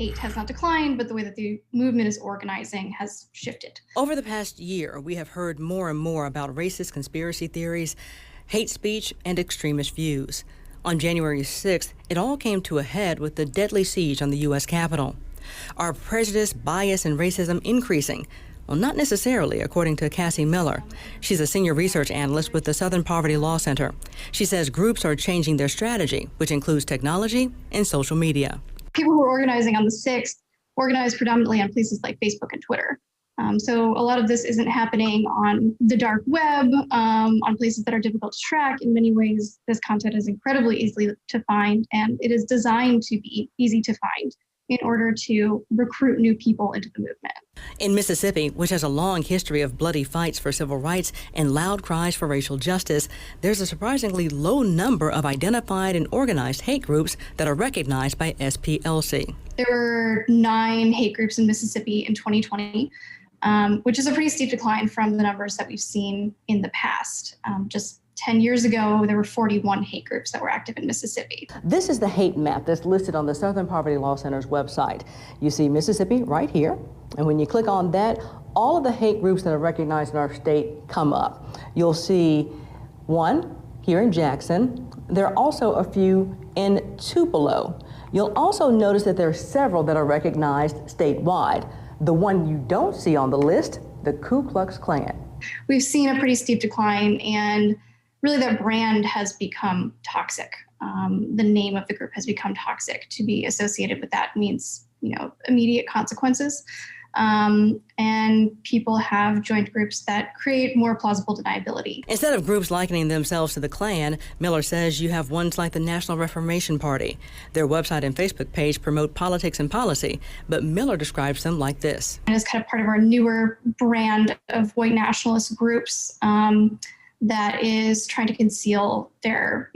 hate has not declined, but the way that the movement is organizing has shifted. Over the past year, we have heard more and more about racist conspiracy theories, hate speech, and extremist views. On January 6th, it all came to a head with the deadly siege on the U.S. Capitol. Are prejudice, bias, and racism increasing? Well, not necessarily, according to Cassie Miller. She's a senior research analyst with the Southern Poverty Law Center. She says groups are changing their strategy, which includes technology and social media. People who are organizing on the 6th organize predominantly on places like Facebook and Twitter. So a lot of this isn't happening on the dark web, on places that are difficult to track. In many ways, this content is incredibly easy to find, and it is designed to be easy to find in order to recruit new people into the movement. In Mississippi, which has a long history of bloody fights for civil rights and loud cries for racial justice, there's a surprisingly low number of identified and organized hate groups that are recognized by SPLC. There were 9 hate groups in Mississippi in 2020, which is a pretty steep decline from the numbers that we've seen in the past. Just 10 years ago, there were 41 hate groups that were active in Mississippi. This is the hate map that's listed on the Southern Poverty Law Center's website. You see Mississippi right here, and when you click on that, all of the hate groups that are recognized in our state come up. You'll see one here in Jackson. There are also a few in Tupelo. You'll also notice that there are several that are recognized statewide. The one you don't see on the list, the Ku Klux Klan. We've seen a pretty steep decline, and really that brand has become toxic. The name of the group has become toxic. To be associated with that means, immediate consequences. And people have joined groups that create more plausible deniability. Instead of groups likening themselves to the Klan, Miller says you have ones like the National Reformation Party. Their website and Facebook page promote politics and policy, but Miller describes them like this. And it's kind of part of our newer brand of white nationalist groups that is trying to conceal their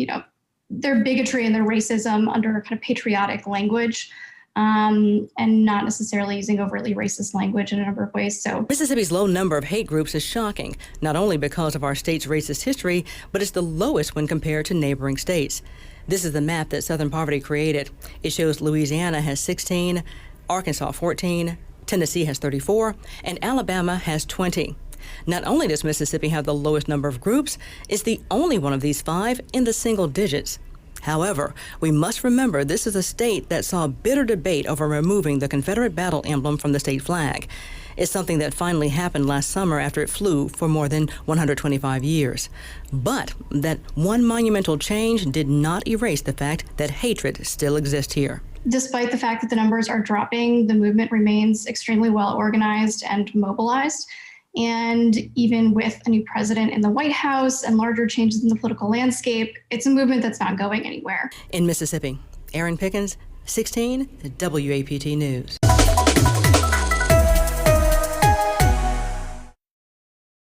bigotry and their racism under kind of patriotic language. And not necessarily using overtly racist language in a number of ways. So Mississippi's low number of hate groups is shocking, not only because of our state's racist history, but it's the lowest when compared to neighboring states. This is the map that Southern Poverty created. It shows Louisiana has 16, Arkansas 14, Tennessee has 34, and Alabama has 20. Not only does Mississippi have the lowest number of groups, it's the only one of these 5 in the single digits. However, we must remember this is a state that saw bitter debate over removing the Confederate battle emblem from the state flag. It's something that finally happened last summer after it flew for more than 125 years. But that one monumental change did not erase the fact that hatred still exists here. Despite the fact that the numbers are dropping, the movement remains extremely well organized and mobilized. And even with a new president in the White House and larger changes in the political landscape, it's a movement that's not going anywhere. In Mississippi, Aaron Pickens, 16 WAPT News.